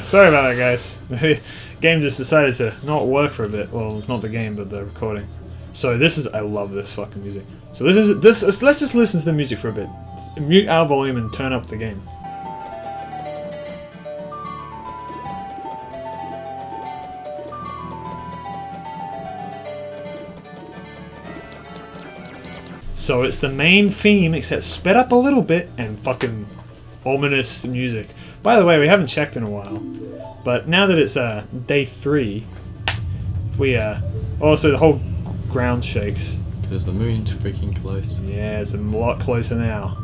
Sorry about that, guys. The game just decided to not work for a bit. Well, not the game, but the recording. So this is, I love this fucking music. So let's just listen to the music for a bit. Mute our volume and turn up the game. So it's the main theme, except sped up a little bit and fucking ominous music. By the way, we haven't checked in a while, but now that it's day 3, we also the whole ground shakes. Because the moon's freaking close. Yeah, it's a lot closer now.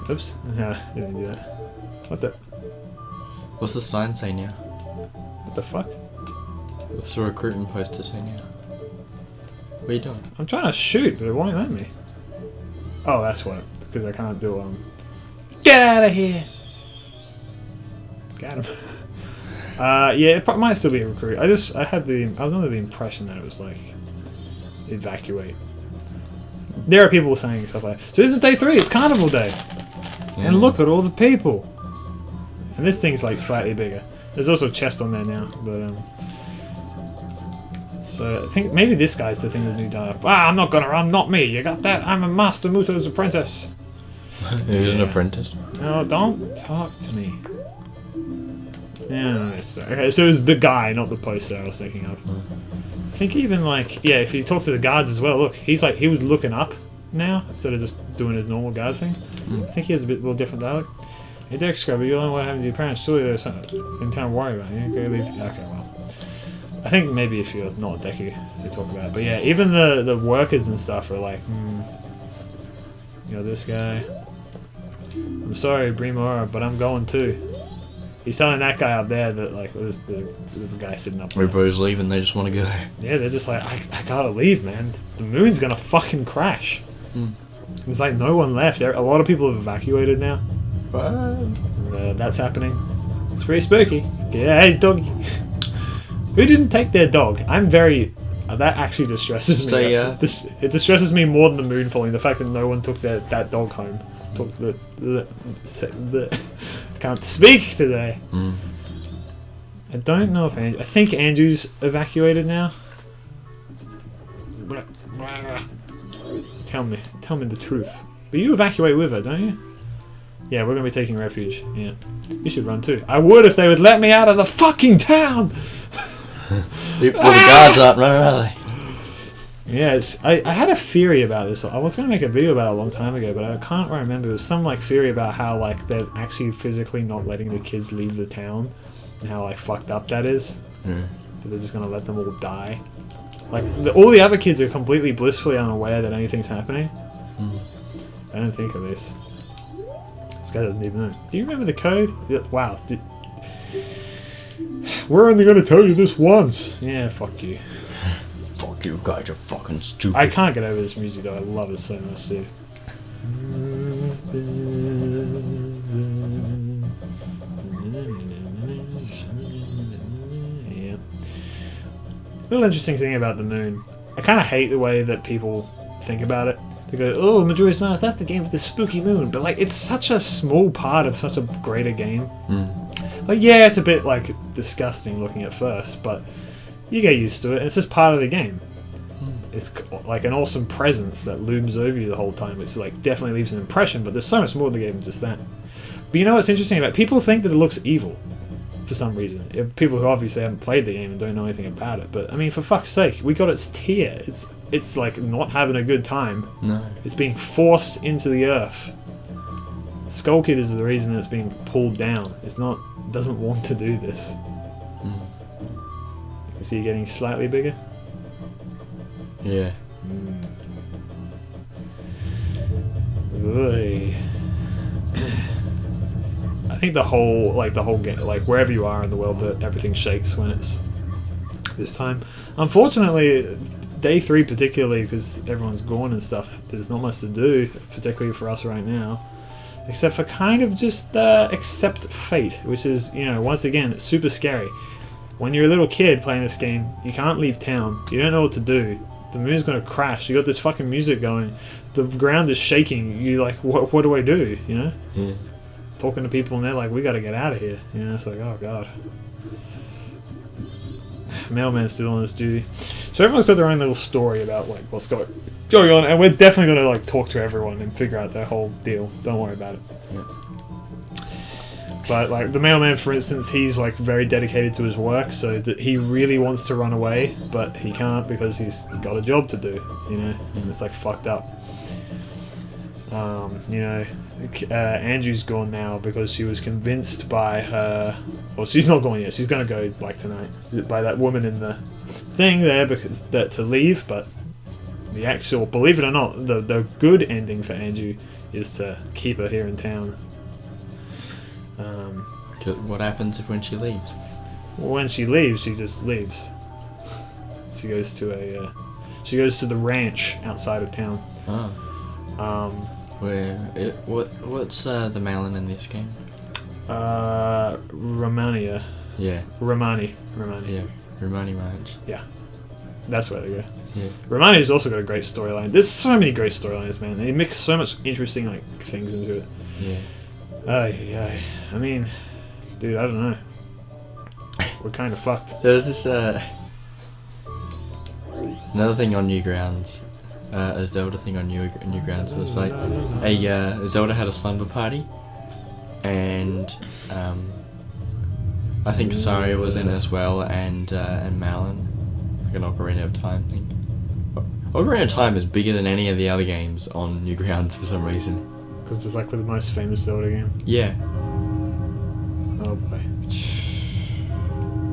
Oops, no, didn't do that. What the? What's the sign say now? What the fuck? What's the recruitment poster say now? What are you doing? I'm trying to shoot, but it won't let me. Oh, that's what. Because I can't do Get out of here! Got him. Yeah, it might still be a recruit. I was under the impression that it was like evacuate. There are people saying stuff like, so this is day 3. It's Carnival Day, and look at all the people. And this thing's like slightly bigger. There's also a chest on there now, but so I think maybe this guy's the thing with new dialogue. Ah, I'm not gonna run, not me. You got that? I'm a Master Muto's apprentice. He's an apprentice. No, don't talk to me. Yeah, no, okay, so it was the guy, not the poster I was thinking of. I think even like, yeah, if you talk to the guards as well, look, he was looking up now instead of just doing his normal guard thing. I think he has a little different dialogue. Hey, Deck Scrubber, you'll know what happened to your parents. Surely there's something in town to worry about. You go leave. Okay, well. I think maybe if you're not Deku, they talk about it. But yeah, even the workers and stuff are like, you know, this guy. I'm sorry, Brimora, but I'm going too. He's telling that guy up there that, like, there's a guy sitting up there. Everybody's leaving, they just want to go. Yeah, they're just like, I gotta leave, man. The moon's gonna fucking crash. There's like no one left. A lot of people have evacuated now. That's happening. It's pretty spooky. Yeah, hey, doggy. Who didn't take their dog? I'm very... that actually distresses me. So, yeah. It distresses me more than the moon falling. The fact that no one took that dog home. Took the can't speak today. I don't know if I think Andrew's evacuated now. Tell me the truth. But you evacuate with her, don't you? Yeah, we're gonna be taking refuge. Yeah, you should run too. I would if they would let me out of the fucking town. You put the guards up, no, really. Yeah, I had a theory about this. I was going to make a video about it a long time ago, but I can't remember. It was some like theory about how like they're actually physically not letting the kids leave the town, and how like fucked up that is. That they're just going to let them all die. Like all the other kids are completely blissfully unaware that anything's happening. I didn't think of this. This guy doesn't even know. Do you remember the code? Wow. We're only going to tell you this once. Yeah, fuck you. Fuck you guys, you're fucking stupid. I can't get over this music though, I love it so much, dude. Yeah. Little interesting thing about the moon. I kind of hate the way that people think about it. They go, oh, Majora's Mask, that's the game with the spooky moon. But like, it's such a small part of such a greater game. Like, yeah, it's a bit like disgusting looking at first, but you get used to it, and it's just part of the game. It's like an awesome presence that looms over you the whole time. It's like definitely leaves an impression, but there's so much more to the game than just that. But you know what's interesting about it? People think that it looks evil for some reason. People who obviously haven't played the game and don't know anything about it. But I mean, for fuck's sake, we got its tier. It's like not having a good time. No. It's being forced into the earth. Skull Kid is the reason it's being pulled down. It doesn't want to do this. Is he getting slightly bigger? Yeah. I think the whole game, like wherever you are in the world, that everything shakes when it's this time. Unfortunately, day 3 particularly, because everyone's gone and stuff, there's not much to do, particularly for us right now, except for kind of just accept fate, which is, you know, once again, it's super scary. When you're a little kid playing this game, you can't leave town. You don't know what to do. The moon's gonna crash. You got this fucking music going. The ground is shaking. You like, what do I do? You know? talking to people and they're like, we gotta get out of here. You know, it's like, oh god. Mailman's still on his duty. So everyone's got their own little story about like what's going on, and we're definitely gonna like talk to everyone and figure out their whole deal. Don't worry about it. Yeah. But like the mailman, for instance, he's like very dedicated to his work, so that he really wants to run away, but he can't because he's got a job to do. You know, and it's like fucked up. You know, Andrew's gone now because she was convinced by her. Well, she's not gone yet. She's gonna go like tonight by that woman in the thing there because that to leave. But the actual, believe it or not, the good ending for Andrew is to keep her here in town. What happens when she leaves? When she leaves, she just leaves. She goes to the ranch outside of town. Oh. What's the Malon in this game? Romania. Yeah. Romani. Yeah. Romani Ranch. Yeah. That's where they go. Yeah. Romani's also got a great storyline. There's so many great storylines, man. They mix so much interesting like things into it. Yeah. I mean, dude, I don't know. We're kind of fucked. There was this another thing on Newgrounds, a Zelda thing on Newgrounds. It was like a Zelda had a slumber party, and I think Saria was in as well, and Malon, like an Ocarina of Time thing. Ocarina of Time is bigger than any of the other games on Newgrounds for some reason. Because it's like the most famous Zelda game. Yeah. Oh boy.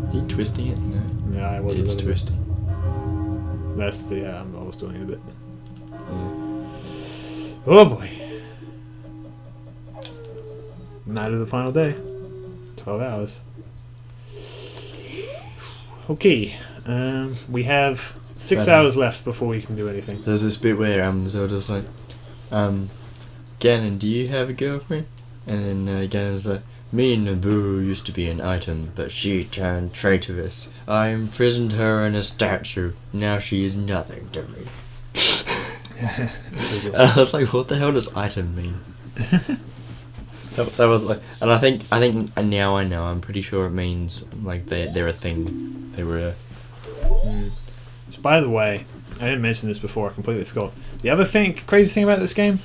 Are you twisting it? No. No, I wasn't. It's twisting. That's the I was doing it a bit. Yeah. Oh boy. Night of the final day. 12 hours. Okay. We have 6 hours left before we can do anything. There's this bit where Zelda's like, Ganon, do you have a girlfriend? And then Ganon's like, me and Naboo used to be an item, but she turned traitorous. I imprisoned her in a statue. Now she is nothing to me. And I was like, what the hell does item mean? that was like, and I think now I know. I'm pretty sure it means like they're a thing. They were. So by the way, I didn't mention this before. I completely forgot. The other crazy thing about this game.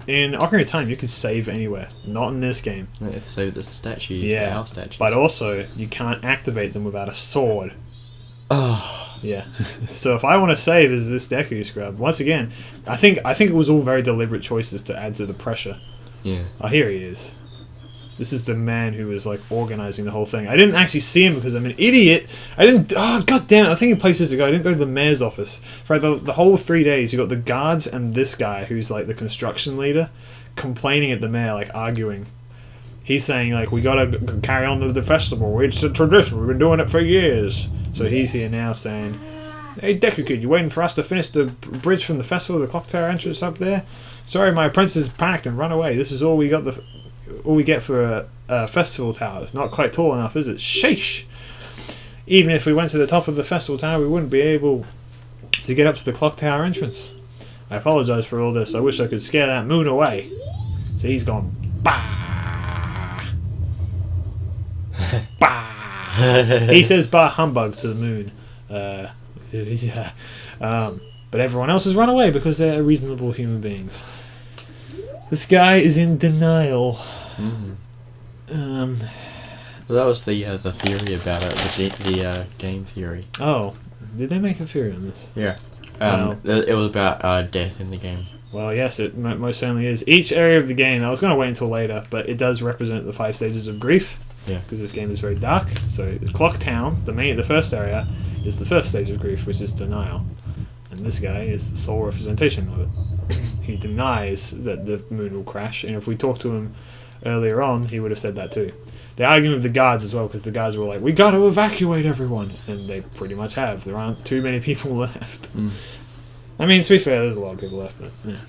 In Ocarina of Time, you can save anywhere. Not in this game. You have to save the statues, yeah, the house statues. But also, you can't activate them without a sword. Oh. Yeah. So if I want to save as this Deku scrub, once again, I think it was all very deliberate choices to add to the pressure. Yeah. Oh, here he is. This is the man who was like organizing the whole thing. I didn't actually see him because I'm an idiot. I didn't. Oh god damn it! I think in places to go. I didn't go to the mayor's office for the whole 3 days. You got the guards and this guy who's like the construction leader, complaining at the mayor, like arguing. He's saying like we gotta carry on the festival. It's a tradition. We've been doing it for years. So he's here now saying, "Hey Deku Kid, you waiting for us to finish the bridge from the festival, the clock tower entrance up there? Sorry, my apprentices panicked and run away. This is all we got all we get for a festival tower. It's not quite tall enough, is it? Sheesh! Even if we went to the top of the festival tower, we wouldn't be able to get up to the clock tower entrance. I apologise for all this. I wish I could scare that moon away." So he's gone, bah! Bah! He says bah humbug to the moon. Yeah. But everyone else has run away because they're reasonable human beings. This guy is in denial. Well, that was the theory about it, the game theory. Oh, did they make a theory on this? Yeah. Wow. It was about death in the game. Well, yes, it most certainly is. Each area of the game, I was going to wait until later, but it does represent the 5 stages of grief. Yeah. Because this game is very dark. So the Clock Town, the first area, is the first stage of grief, which is denial. And this guy is the sole representation of it. He denies that the moon will crash, and if we talked to him earlier on, he would have said that too. They're arguing with the guards as well, because the guards were like, we got to evacuate everyone, and they pretty much have. There aren't too many people left. I mean, to be fair, there's a lot of people left, but yeah.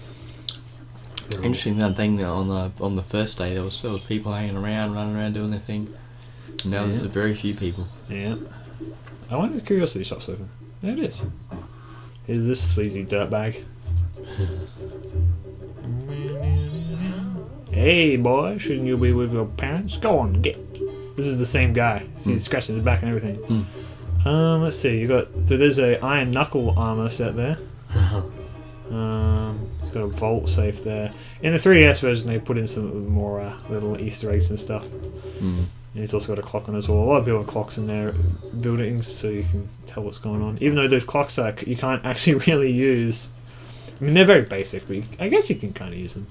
Interesting that thing that on the first day there was people hanging around, running around doing their thing. Now there's very few people. Yeah. I wonder if the curiosity shop's open. There it is. Here's this sleazy dirtbag. Hey, boy, shouldn't you be with your parents? Go on, get. This is the same guy. See, he's scratching his back and everything. Let's see. You got so there's a iron knuckle armor set there. It's got a vault safe there. In the 3DS version, they put in some more little Easter eggs and stuff. And it's also got a clock on as well. A lot of people have clocks in their buildings, so you can tell what's going on. Even though those clocks are, you can't actually really use. I mean, they're very basic, but I guess you can kind of use them.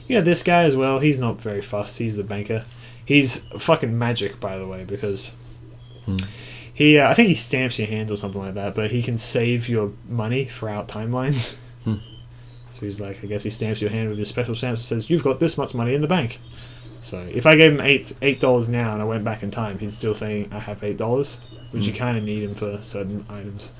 Yeah, this guy as well. He's not very fussed. He's the banker. He's fucking magic, by the way, because he. I think he stamps your hand or something like that. But he can save your money throughout timelines. So he's like, I guess he stamps your hand with his special stamps and says, "You've got this much money in the bank." So if I gave him $8 now and I went back in time, he's still saying I have $8, which you kind of need him for certain items.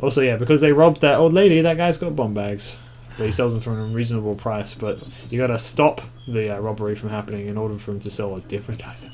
Also, yeah, because they robbed that old lady, that guy's got bomb bags. But he sells them for a reasonable price, but you gotta stop the robbery from happening in order for him to sell a different item.